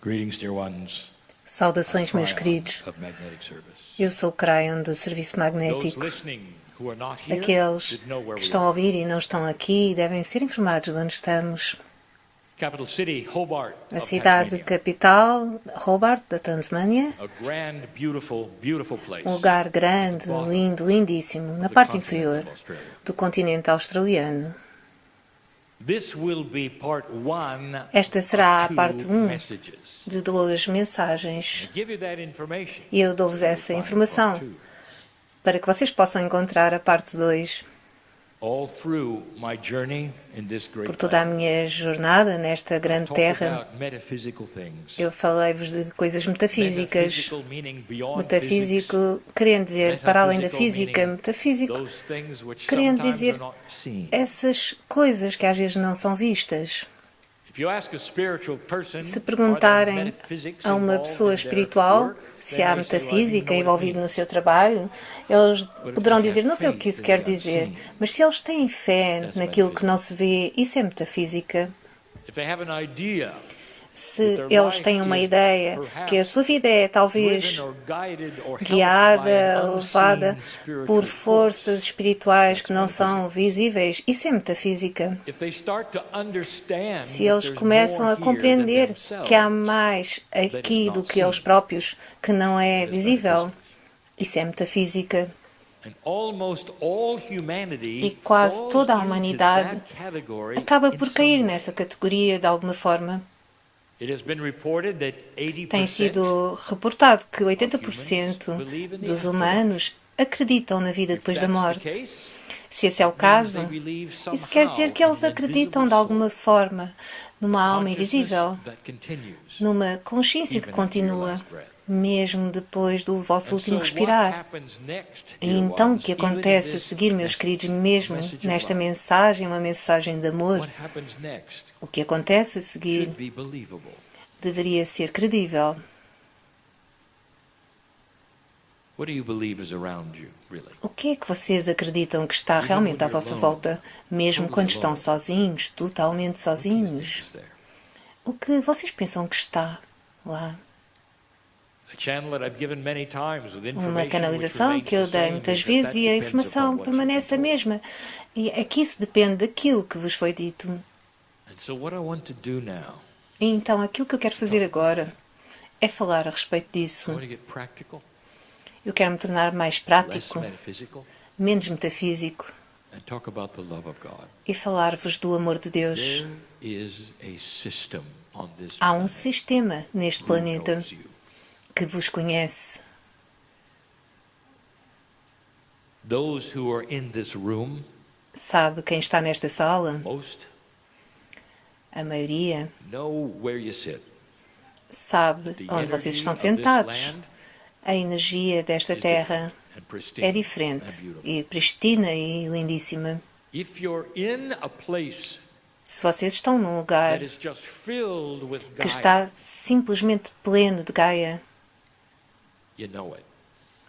Greetings, dear ones. Saudações, meus queridos. Of Magnetic Service. Eu sou o Cryon do Serviço Those Magnético. listening who are not here Aqueles should know where que we estão a are. ouvir e não estão aqui devem ser informados de onde estamos. Capital city, Hobart A of cidade Tasmania. capital, Hobart, da Tasmânia. A grand, beautiful, beautiful place. Um lugar grande, lindo, lindíssimo, na parte inferior do continente australiano. This will be part one Esta será a of parte two 1 messages. de 2 mensagens. I give you that information. E eu dou-vos essa informação para que vocês possam encontrar a parte 2. All through my journey in this great Por toda a land. minha jornada nesta grande Talk terra, about metaphysical things. eu falei-vos de coisas metafísicas. Metaphysical meaning beyond physics. Metafísico, querendo dizer para além da física, metafísico, Those things which querendo sometimes dizer are not seen. essas coisas que às vezes não são vistas. If you ask a spiritual person, Se are there perguntarem metaphysics a uma involved pessoa in their espiritual work, se they há may say, "Well, I metafísica don't know what it envolvida no means." seu trabalho, eles poderão they dizer, have não sei o que faith isso in quer the dizer, unseen, mas se eles têm fé that's naquilo que não se vê, isso é metafísica. If they have an idea Se eles têm uma ideia que a sua vida é talvez driven or guided or helped by guiada, an levada unseen spiritual por force, forças espirituais que não são visíveis, isso é metafísica. if they start to understand Se that eles there's começam more a here compreender than themselves, que há mais aqui do que eles próprios, que não é visível, isso é metafísica. and almost all humanity E quase falls toda a into humanidade that category acaba in por some cair way. nessa categoria de alguma forma. It has been reported that 80% Tem sido reportado que 80% dos humanos acreditam na vida if depois da that's the morte. case, Se esse é o means caso, they believe isso quer dizer somehow que eles in an acreditam invisible de alguma forma numa soul, alma consciousness invisível, that continues, numa consciência que even after your continua, last breath. mesmo depois do vosso And so último what respirar. happens next, E dear então o ones, que even in acontece a this seguir, meus message, queridos, a mesmo message of nesta love, mensagem, uma mensagem de amor, what happens next o que acontece a seguir should be believable. deveria ser credível. What do you believe is around you, really? O que é que vocês acreditam que está realmente à vossa volta, mesmo quando estão sozinhos, totalmente What do you think sozinhos? is there? O que vocês pensam que está lá? A channel that I've given many times with Uma information which canalização remains que eu the dei same muitas is that vezes e a depends informação upon what you've permanece a been told. mesma. E é que isso depende daquilo que vos foi dito. And so what I want to do now, E então aquilo que eu quero fazer agora é falar a respeito I disso. want to get practical, Eu quero me tornar mais less prático, metaphysical, menos metafísico and talk about the love of God. e falar-vos do amor de Deus. There is a system on this Há um planet sistema neste who planeta knows you. que vos conhece. Those who are in this room, Sabe quem está nesta sala? most A maioria know where you sit. sabe The onde vocês energy estão of this sentados. land A energia desta is terra different and pristine é and diferente beautiful. e pristina e lindíssima. If you're in a place Se vocês estão num lugar that is just filled with que Gaia, está simplesmente pleno de Gaia, you know it.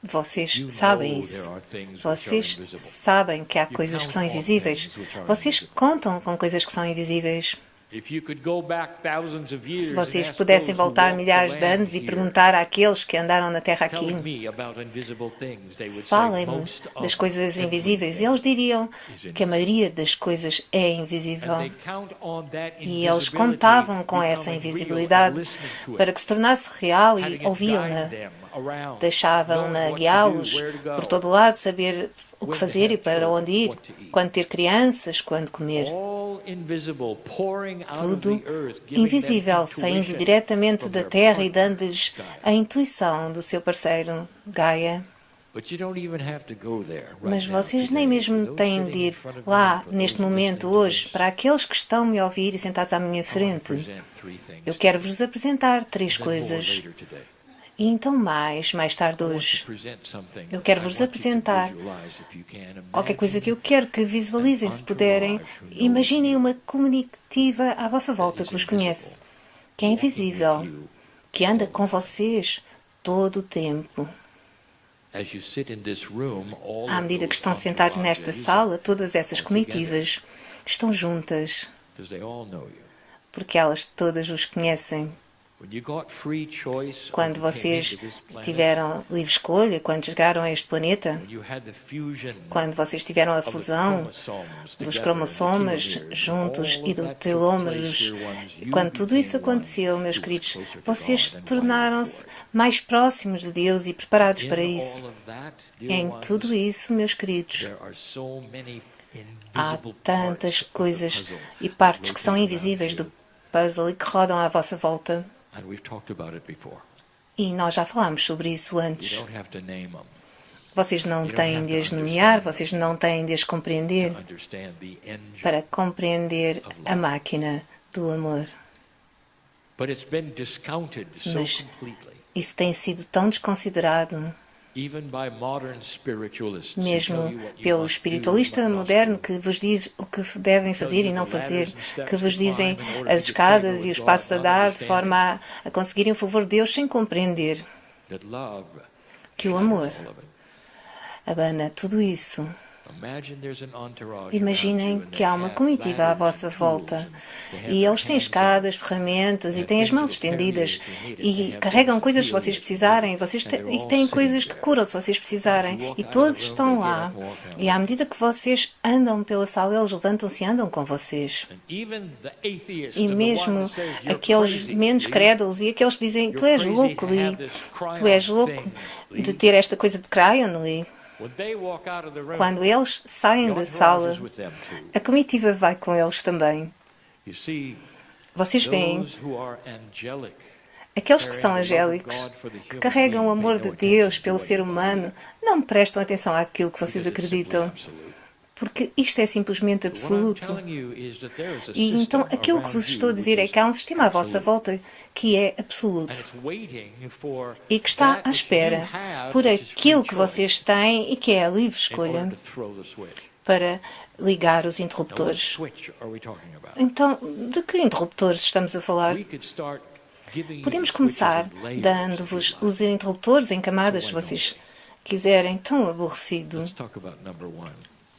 vocês You sabem know isso. there are things which are Vocês invisible. sabem que há You coisas que são count on invisíveis. things which are Vocês invisible. contam com coisas que são invisíveis. If you could go back thousands of years Se and vocês ask pudessem those who voltar walked the milhares de land anos e here, perguntar àqueles que andaram na Terra aqui, tell me about invisible things, they would say falem-me most of das coisas invisíveis. E everything eles diriam is que a invisible. maioria das coisas é And invisível. they count on that E eles invisibility contavam com essa becoming real invisibilidade and listening to it, para que se tornasse real having e it ouviam-na. guide them around, Deixavam-na knowing what to do, guiá-los where to go, por todo lado, saber o que when to fazer e have para children, onde ir, what to eat. quando ter crianças, quando comer. All invisible, pouring out of Tudo the earth, giving them invisível, saindo intuition diretamente from da their terra e partner, dando-lhes Gaia. a intuição do seu parceiro, Gaia. But you don't even have to go there right Mas now, vocês today. nem For mesmo those têm sitting de in ir front of me, lá, for those neste momento, listening to hoje, this, para aqueles que estão-me a ouvir e sentados à minha I want to frente. present three things Eu to quero-vos apresentar três you, and then more coisas. later today. E então mais tarde I want to hoje. present something Eu quero-vos I want you to apresentar visualize, if you can, qualquer coisa que eu imagine quero que visualizem, se puderem. Imaginem uma comunicativa à vossa volta que vos conhece, que é invisível, que anda com vocês todo o tempo. as you sit in this room, all À of medida que those estão sentados nesta entourages sala, todas essas are comitivas estão juntas, because they all know you. porque elas todas vos conhecem. Quando vocês tiveram livre escolha, quando chegaram a este planeta, quando vocês tiveram a fusão dos cromossomas juntos e dos telômeros, quando tudo isso aconteceu, meus queridos, vocês tornaram-se mais próximos de Deus e preparados para isso. Em tudo isso, meus queridos, há tantas coisas e partes que são invisíveis do puzzle e que rodam à vossa volta. E nós já falámos sobre isso antes. Vocês não têm de as nomear, vocês não têm de as compreender para compreender a máquina do amor. Mas isso tem sido tão desconsiderado, mesmo pelo espiritualista moderno que vos diz o que devem fazer e não fazer, que vos dizem as escadas e os passos a dar de forma a conseguirem o favor de Deus sem compreender que o amor abana tudo isso. Imaginem que há uma comitiva à vossa volta e eles têm escadas, ferramentas e têm as mãos estendidas e carregam coisas se vocês precisarem e têm coisas que curam se vocês precisarem e todos estão lá e à medida que vocês andam pela sala eles levantam-se e andam com vocês e mesmo aqueles menos crédulos e aqueles que dizem tu és louco, Lee, tu és louco de ter esta coisa de Cryon, Lee. Quando eles saem da sala, a comitiva vai com eles também. Vocês veem, aqueles que são angélicos, que carregam o amor de Deus pelo ser humano, não prestam atenção àquilo que vocês acreditam, porque isto é simplesmente absoluto. E então aquilo que vos estou a dizer é que há um sistema à vossa volta que é absoluto e que está à espera por aquilo que vocês têm e que é a livre escolha para ligar os interruptores. Então, de que interruptores estamos a falar? Podemos começar dando-vos os interruptores em camadas, se vocês quiserem, tão aborrecido.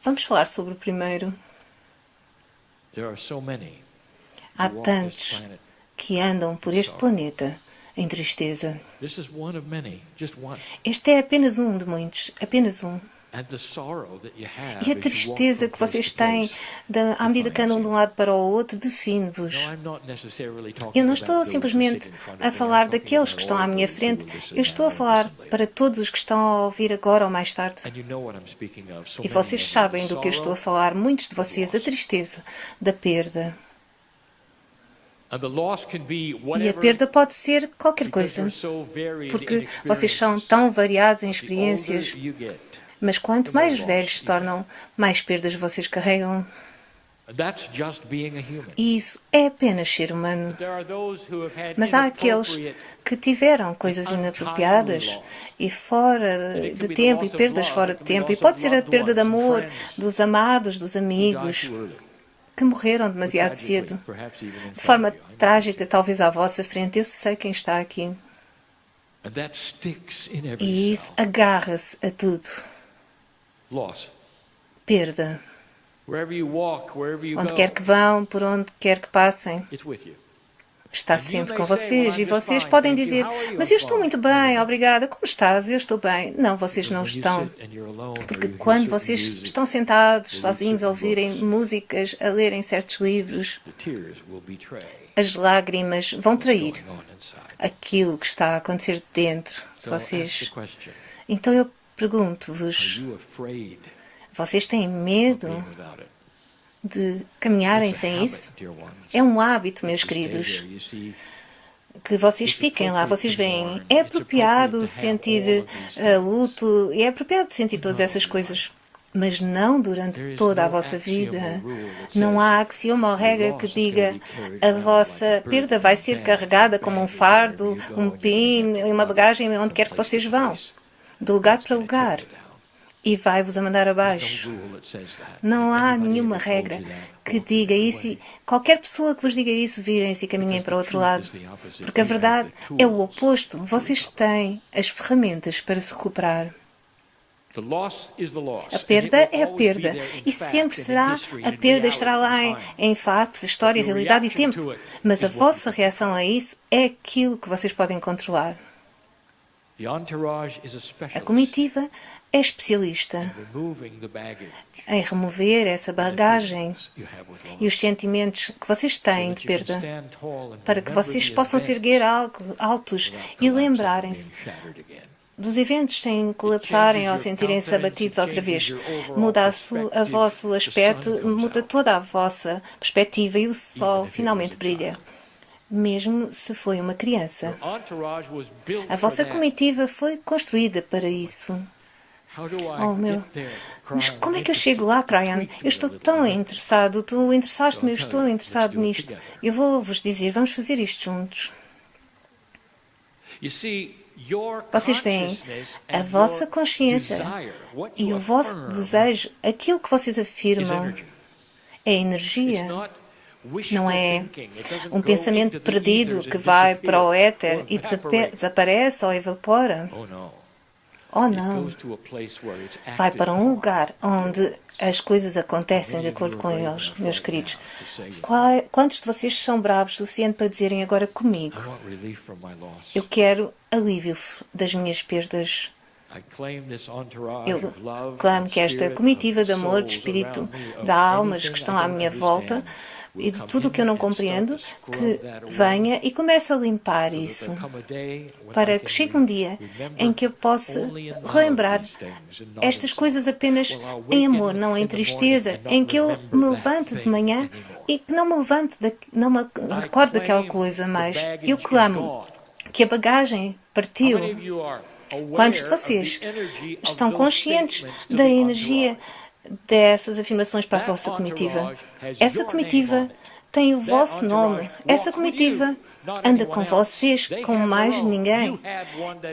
Vamos falar sobre o primeiro. Há tantos que andam por este planeta em tristeza. Este é apenas um de muitos, apenas um. E a tristeza que vocês têm à medida que andam de um lado para o outro define-vos. Eu não estou simplesmente a falar daqueles que estão à minha frente, eu estou a falar para todos os que estão a ouvir agora ou mais tarde. E vocês sabem do que eu estou a falar, muitos de vocês, a tristeza da perda. E a perda pode ser qualquer coisa, porque vocês são tão variados em experiências. Mas quanto mais velhos se tornam, mais perdas vocês carregam. E isso é apenas ser humano. Mas há aqueles que tiveram coisas inapropriadas e fora de tempo, e perdas fora de tempo. E pode ser a perda de amor, dos amados, dos amigos, que morreram demasiado cedo. De forma trágica, talvez à vossa frente. Eu sei quem está aqui. E isso agarra-se a tudo. Perda. Onde quer que vão, por onde quer que passem, está sempre com vocês. E vocês podem dizer, mas eu estou muito bem, obrigada. Como estás? Eu estou bem. Não, vocês não estão. Porque quando vocês estão sentados, sozinhos, a ouvirem músicas, a lerem certos livros, as lágrimas vão trair aquilo que está a acontecer dentro de vocês. Então eu pergunto-vos, vocês têm medo de caminharem sem isso? É um hábito, meus queridos, que vocês fiquem lá, vocês veem. É apropriado sentir luto, é apropriado sentir todas essas coisas, mas não durante toda a vossa vida. Não há axioma ou regra que diga a vossa perda vai ser carregada como um fardo, um pin, uma bagagem, onde quer que vocês vão. De lugar para lugar, e vai-vos a mandar abaixo. Não há nenhuma regra que diga isso, e qualquer pessoa que vos diga isso, virem-se e caminhem para o outro lado, porque a verdade é o oposto. Vocês têm as ferramentas para se recuperar. A perda é a perda e sempre será a perda, estará lá em fatos, história, realidade e tempo. Mas a vossa reação a isso é aquilo que vocês podem controlar. A comitiva é especialista em remover essa bagagem e os sentimentos que vocês têm de perda, para que vocês possam se erguer altos e lembrarem-se dos eventos sem colapsarem ou sentirem-se abatidos outra vez. Muda o vosso aspecto, muda toda a vossa perspectiva e o sol finalmente brilha. Mesmo se foi uma criança. A vossa comitiva foi construída para isso. Oh, meu. Mas como é que eu chego lá, Ryan? Eu estou tão interessado. Tu interessaste-me, eu estou interessado nisto. Eu vou vos dizer, vamos fazer isto juntos. Vocês veem, a vossa consciência e o vosso desejo, aquilo que vocês afirmam, é energia. Não é um pensamento perdido que vai para o éter e desaparece ou evapora. Oh, não. Vai para um lugar onde as coisas acontecem de acordo com eles, meus queridos. Quantos de vocês são bravos o suficiente para dizerem agora comigo? Eu quero alívio das minhas perdas. Eu clamo que esta comitiva de amor, de espírito, de almas que estão à minha volta e de tudo o que eu não compreendo, que venha e comece a limpar isso, para que chegue um dia em que eu possa relembrar estas coisas apenas em amor, não em tristeza, em que eu me levante de manhã e que não me recorde daquela coisa, mas eu clamo que a bagagem partiu. Quantos de vocês estão conscientes da energia dessas afirmações para a vossa comitiva? Essa comitiva tem o vosso nome. Essa comitiva anda com vocês como mais ninguém.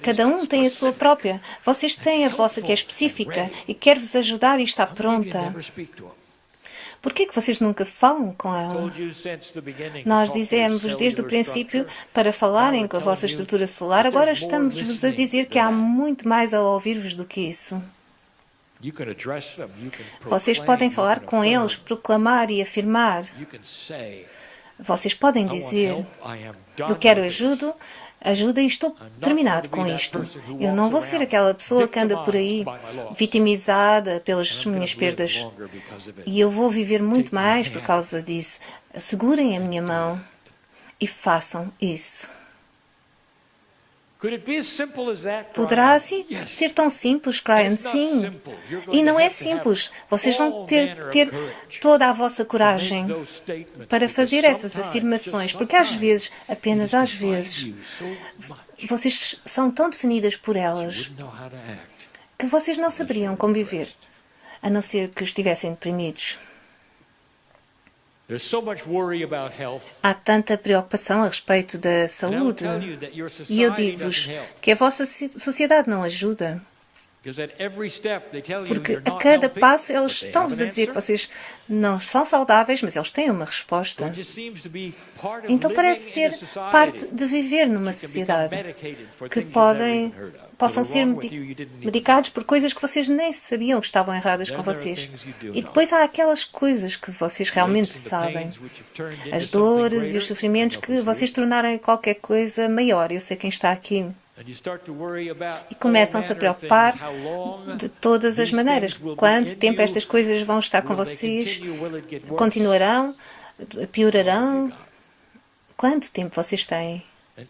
Cada um tem a sua própria. Vocês têm a vossa que é específica e quer vos ajudar e está pronta. Por que vocês nunca falam com ela? Nós dizemos-vos desde o princípio para falarem com a vossa estrutura solar. Agora estamos-vos a dizer que há muito mais a ouvir-vos do que isso. Vocês podem falar com eles, proclamar e afirmar. Vocês podem dizer, eu quero ajuda e estou terminado com isto. Eu não vou ser aquela pessoa que anda por aí vitimizada pelas minhas perdas. E eu vou viver muito mais por causa disso. Segurem a minha mão e façam isso. Poderá assim ser tão simples, Ryan? Sim. E não é simples. Vocês vão ter toda a vossa coragem para fazer essas afirmações, porque às vezes, apenas às vezes, vocês são tão definidas por elas que vocês não saberiam como viver, a não ser que estivessem deprimidos. Há tanta preocupação a respeito da saúde. E eu digo-vos que a vossa sociedade não ajuda. Porque a cada passo eles estão-vos a dizer que vocês não são saudáveis, mas eles têm uma resposta. Então parece ser parte de viver numa sociedade que possam ser medicados por coisas que vocês nem sabiam que estavam erradas com vocês. E depois há aquelas coisas que vocês realmente sabem. As dores e os sofrimentos que vocês tornaram em qualquer coisa maior. Eu sei quem está aqui. E começam-se a preocupar de todas as maneiras. Quanto tempo estas coisas vão estar com vocês? Continuarão? Piorarão? Quanto tempo vocês têm?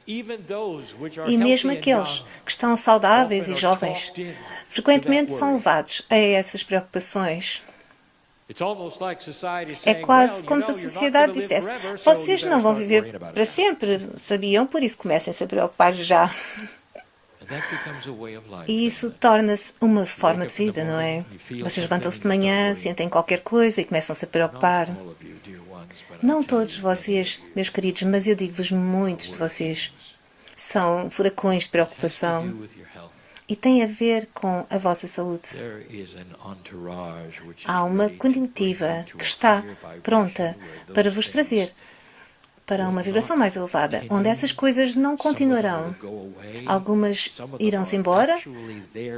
E mesmo aqueles que estão saudáveis e jovens, frequentemente são levados a essas preocupações. É quase como se a sociedade dissesse: vocês não vão viver para sempre, sabiam? Por isso comecem-se a preocupar já. E isso torna-se uma forma de vida, não é? Vocês levantam-se de manhã, sentem qualquer coisa e começam-se a preocupar. Não todos vocês, meus queridos, mas eu digo-vos, muitos de vocês são furacões de preocupação. E tem a ver com a vossa saúde. Há uma comitiva que está pronta para vos trazer para uma vibração mais elevada, onde essas coisas não continuarão. Algumas irão-se embora,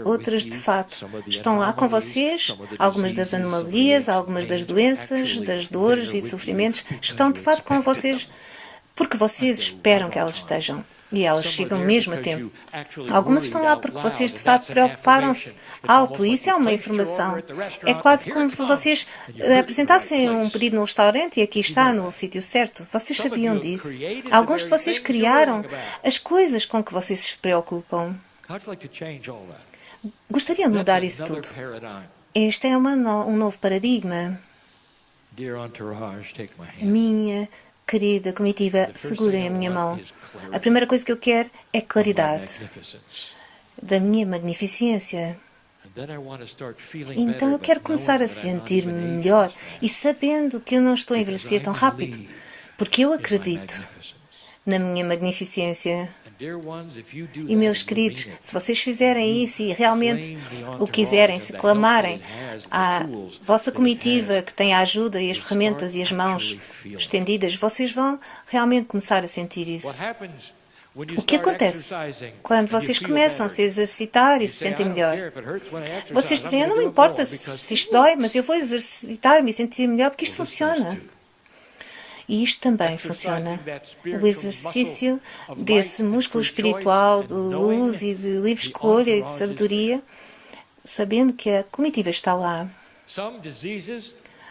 outras, de fato, estão lá com vocês. Algumas das anomalias, algumas das doenças, das dores e sofrimentos estão, de fato, com vocês porque vocês esperam que elas estejam. E elas chegam mesmo a tempo. Algumas estão lá porque vocês, de fato, preocuparam-se alto. E isso é uma informação. É quase como se vocês apresentassem um pedido no restaurante e aqui está, no sítio certo. Vocês sabiam disso? Alguns de vocês criaram as coisas com que vocês se preocupam. Gostariam de mudar isso tudo. Este é um novo paradigma. Minha querida comitiva, segurem a minha mão. A primeira coisa que eu quero é claridade da minha magnificência. Então eu quero começar a sentir-me melhor e sabendo que eu não estou a envelhecer tão rápido, porque eu acredito na minha magnificência. E, meus queridos, se vocês fizerem isso e realmente o quiserem, se clamarem à vossa comitiva que tem a ajuda e as ferramentas e as mãos estendidas, vocês vão realmente começar a sentir isso. O que acontece quando vocês começam a se exercitar e se sentem melhor? Vocês dizem, não me importa se isto dói, mas eu vou exercitar-me e sentir melhor porque isto funciona. E isto também funciona. O exercício desse músculo espiritual de luz e de livre escolha e de sabedoria, sabendo que a comitiva está lá.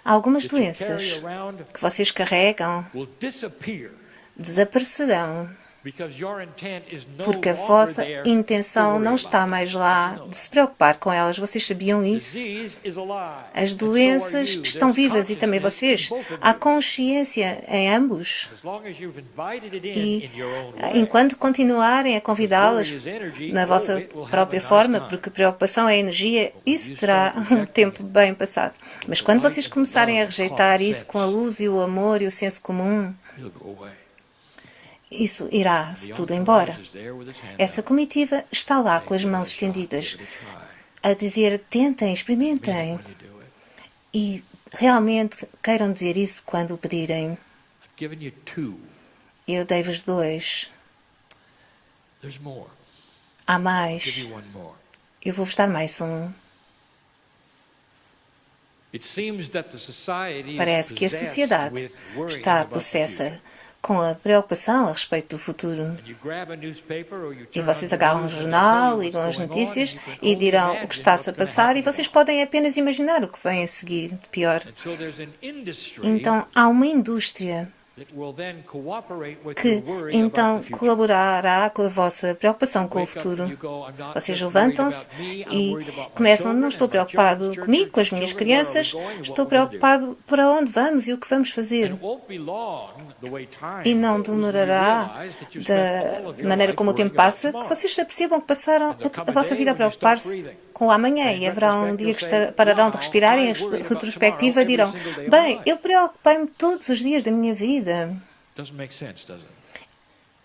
Algumas doenças que vocês carregam desaparecerão. Porque a vossa intenção não está mais lá de se preocupar com elas. Vocês sabiam isso? As doenças estão vivas e também vocês. Há consciência em ambos. E enquanto continuarem a convidá-las na vossa própria forma, porque preocupação é energia, isso terá um tempo bem passado. Mas quando vocês começarem a rejeitar isso com a luz e o amor e o senso comum, isso irá tudo embora. Essa comitiva está lá com as mãos estendidas, a dizer, tentem, experimentem. E realmente queiram dizer isso quando o pedirem. Eu dei-vos 2. Há mais. Eu vou-vos dar mais um. Parece que a sociedade está possessa com a preocupação a respeito do futuro. E vocês agarram um jornal, ligam as notícias e dirão o que está-se a passar e vocês podem apenas imaginar o que vem a seguir de pior. Então, há uma indústria que então colaborará com a vossa preocupação com o futuro. Vocês levantam-se e começam, não estou preocupado comigo, com as minhas crianças, estou preocupado para onde vamos e o que vamos fazer. E não demorará, da maneira como o tempo passa, que vocês se apercebam que passaram a vossa vida a preocupar-se com o amanhã e haverá um dia que pararão de respirar e em retrospectiva dirão, bem, eu preocupei-me todos os dias da minha vida.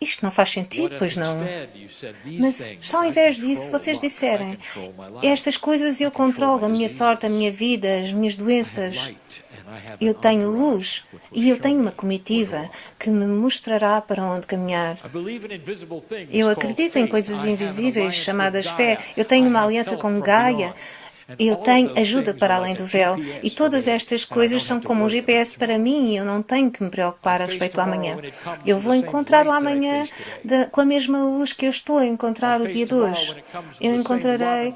Isto não faz sentido, pois não. Mas, só ao invés disso, vocês disserem, estas coisas eu controlo, a minha sorte, a minha vida, as minhas doenças. Eu tenho luz e eu tenho uma comitiva que me mostrará para onde caminhar. Eu acredito em coisas invisíveis chamadas fé. Eu tenho uma aliança com Gaia. Eu tenho ajuda para além do véu. E todas estas coisas são como um GPS para mim e eu não tenho que me preocupar a respeito do amanhã. Eu vou encontrar o amanhã com a mesma luz que eu estou a encontrar o dia de hoje. Eu encontrarei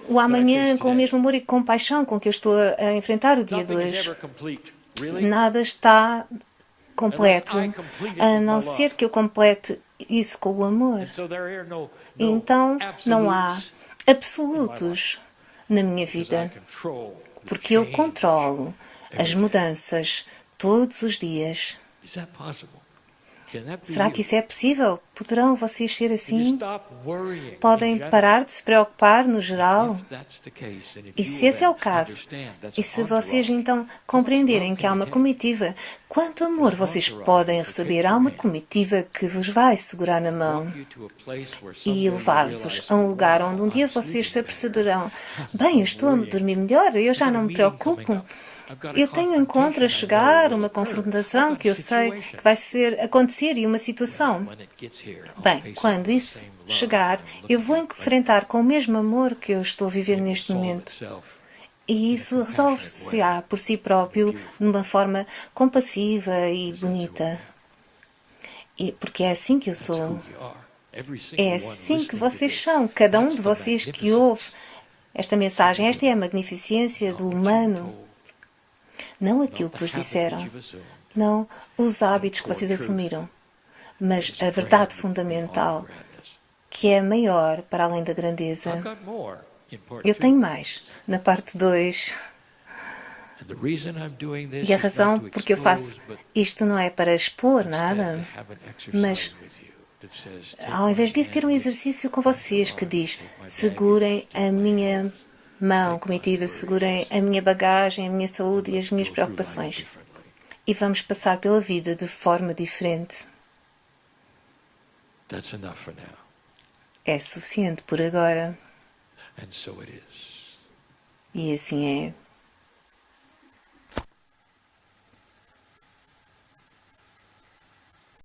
o amanhã com o mesmo amor e compaixão com que eu estou a enfrentar o dia de hoje. Nada está completo, a não ser que eu complete isso com o amor. Então, não há absolutos na minha vida, porque eu controlo as mudanças todos os dias. Será que isso é possível? Poderão vocês ser assim? Podem parar de se preocupar no geral? E se esse é o caso, e se vocês então compreenderem que há uma comitiva, quanto amor vocês podem receber? Há uma comitiva que vos vai segurar na mão e levar-vos a um lugar onde um dia vocês se aperceberão, bem, eu estou a dormir melhor, eu já não me preocupo. Eu tenho um encontro a chegar, uma confrontação que eu sei que vai acontecer e uma situação. Bem, quando isso chegar, eu vou enfrentar com o mesmo amor que eu estou a viver neste momento. E isso resolve-se-á por si próprio de uma forma compassiva e bonita. Porque é assim que eu sou. É assim que vocês são. Cada um de vocês que ouve esta mensagem. Esta é a magnificência do humano. Não aquilo que vos disseram. Não os hábitos que vocês assumiram. Mas a verdade fundamental, que é maior para além da grandeza. Eu tenho mais. Na parte 2. E a razão porque eu faço isto não é para expor nada, mas ao invés disso ter um exercício com vocês que diz: segurem a minha mão comitiva, segurem a minha bagagem, a minha saúde e as minhas preocupações. E vamos passar pela vida de forma diferente. É suficiente por agora. E assim é.